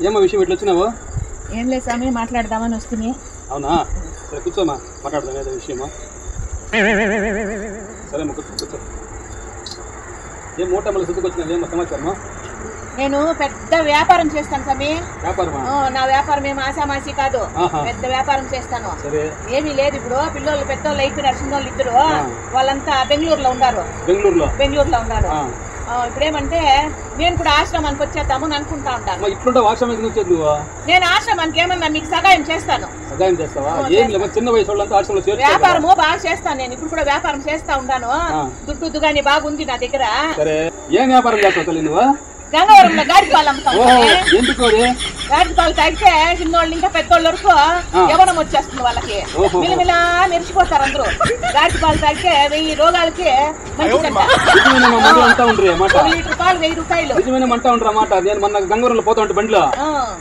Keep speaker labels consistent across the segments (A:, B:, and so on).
A: ఏమో విషయం ఇట్లా వచ్చినావు?
B: ఏం లేదు స్వామి, మాట్లాడదామని వస్తుంది.
A: అవునా, సరే కూర్చోమా, మాట్లాడదాం ఏదో విషయమా. సరే కూర్చో. ఏం మూట మళ్ళీ సిద్ధుకు వచ్చినావు, ఏమో సమాచారమా?
B: నేను పెద్ద వ్యాపారం చేస్తాను స్వామి.
A: వ్యాపారమా?
B: నా వ్యాపారం ఏం ఆశామాసి కాదు, పెద్ద వ్యాపారం చేస్తాను. ఏమీ లేదు, ఇప్పుడు పిల్లలు పెద్దోళ్ళు అయిపోయినారు, చిన్నోళ్ళు ఇద్దరు, వాళ్ళంతా బెంగళూరులో ఉన్నారు. బెంగళూరులో ఉన్నారు. ఇప్పుడేమంటే నేను కూడా ఆశ్రమానికి వచ్చేద్దామని అనుకుంటా ఉంటాను. నేను ఆశ్రమానికి ఏమన్నా మీకు సహాయం చేస్తాను.
A: చిన్న వయసు
B: వ్యాపారము బాగా చేస్తాను. నేను ఇప్పుడు కూడా వ్యాపారం చేస్తా ఉంటాను. దుడ్డు గాని బాగుంది నా దగ్గర.
A: ఏం వ్యాపారం చేస్తావు?
B: గంగవరంలో గాడిపాలు అమ్ముతాను. గాడిపాలు తాగితే చిన్నోళ్ళు ఇంకా పెద్దోళ్ళ వరకు యవనం వచ్చేస్తుంది వాళ్ళకి. మిలమిలా మెరిచిపోతారు అందరూ. గాడిపాలు తాగితే 1000 రోగాలకి మంచిదంట. లీటర్ పాలు 1000 రూపాయలు.
A: నేను మొన్న గంగవరంలో పోతా ఉంటే బండిలో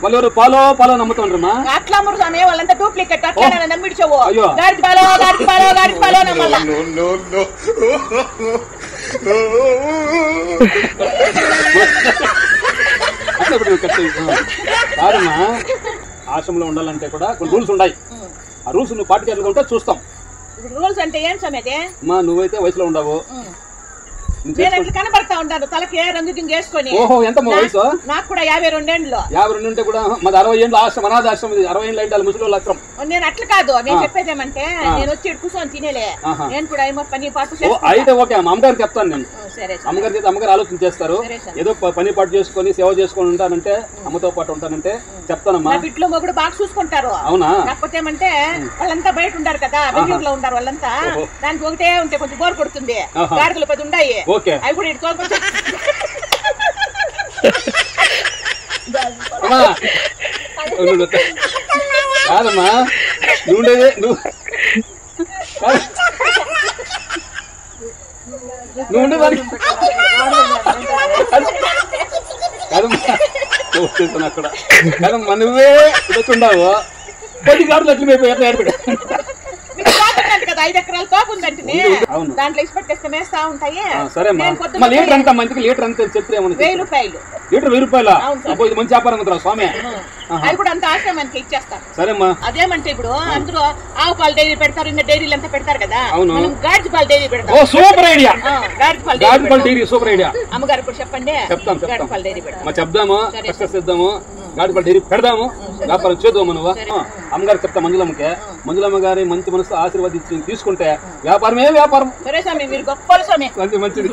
A: వాళ్ళు పాలో నమ్ముతుండ్రమ్మా.
B: అట్లా అమ్ముతామే, వాళ్ళంతా డూప్లికేట్. అట్లా నమ్మిడిచావు. గాడిపాలో నమ్మాల.
A: కాదమ్మా, ఆశ్రమంలో ఉండాలంటే కూడా కొన్ని రూల్స్ ఉన్నాయి. ఆ రూల్స్ నువ్వు పాటించాలి ఉంటే చూస్తాం.
B: రూల్స్ అంటే ఏం సమేతే?
A: అమ్మా నువ్వైతే వయసులో ఉండవు,
B: కనబడతా ఉంటాను తలకి రంగు గింగు వేసుకొని.
A: ఓహో, ఎంత వయసు?
B: నాకు కూడా 52 ఏండ్లు.
A: 52 ఉంటే కూడా మాది 60 ఏండ్ల ఆశ్రమం, అనాథ ఆశ్రమం. 60 ఏండ్లు అయితే ముసలి ఆశ్రమం.
B: నేను అట్లా కాదు, నేను చెప్పేదేమంటే నేను వచ్చి కూర్చొని తినేలే. నేను కూడా ఏమో పని పాటు
A: అయితే ఓకే, అమ్మగారికి చెప్తాను నేను. అమ్మగారి చేత అమ్మగారు ఆలోచన చేస్తారు. ఏదో పని పాటు చేసుకొని సేవ చేసుకొని ఉంటానంటే, అమ్మతో పాటు ఉంటానంటే చెప్తానమ్మా.
B: బిడ్డలు మొగుడు బాగా చూసుకుంటారు.
A: అవునా?
B: కాకపోతే ఏమంటే వాళ్ళంతా బయట ఉంటారు కదా, బెంగళూరులో ఉంటారు వాళ్ళంతా. దానికి ఒకటే ఉంటే కొంచెం బోర్ కొడుతుంది. గాడిదలు 10 ఉన్నాయి, అవి కూడా ఇటు తోలుకొచ్చి.
A: కాదమ్మా, నువ్వు ఉండేదానికి కాదమ్మా, అక్కడ కాదమ్మా నువ్వే ఉండవు. 10 గాడులు అట్లా అయిపోయి ఎట్లా ఏర్పడా
B: కదా. 5 ఎకరాల తోపు ఉందంటే దాంట్లో ఇసుపెట్టేస్తే మేస్తా ఉంటాయి.
A: లీటర్ అంత మంచిగా లీటర్ అంత చెప్తే
B: 1000 రూపాయలు.
A: లీటర్ 1000 రూపాయలు. ఇది మంచి వ్యాపారం కదా స్వామి.
B: అవి కూడా అంత ఆశ్రమానికి ఇచ్చేస్తాను.
A: సరేమ్మా.
B: అదేమంటే ఇప్పుడు అందరూ ఆవు పాలు డైరీ పెడతారు, ఇంకా డైరీలు అంతా పెడతారు కదా. మనం గాడిద పాలు డైరీ పెడతాం.
A: Super idea.
B: గాడిద పాలు
A: డైరీ సూపర్ ఐడియా.
B: అమ్మగారు కూడా చెప్పండి.
A: గాడిద పాలు డైరీ పెడతాం. చెప్దాము, చేద్దాము. గాడిద పాలు డైరీ పెడదాము, వ్యాపారం చేద్దాము. నువ్వు అమ్మగారు చెప్తా, మంజులమ్మకి. మంజులమ్మ గారి మంచి మనసు ఆశీర్వాదించి తీసుకుంటే వ్యాపారమే వ్యాపారం.
B: సరే స్వామి, మీరు గొప్పలు స్వామి.
A: మంచిది.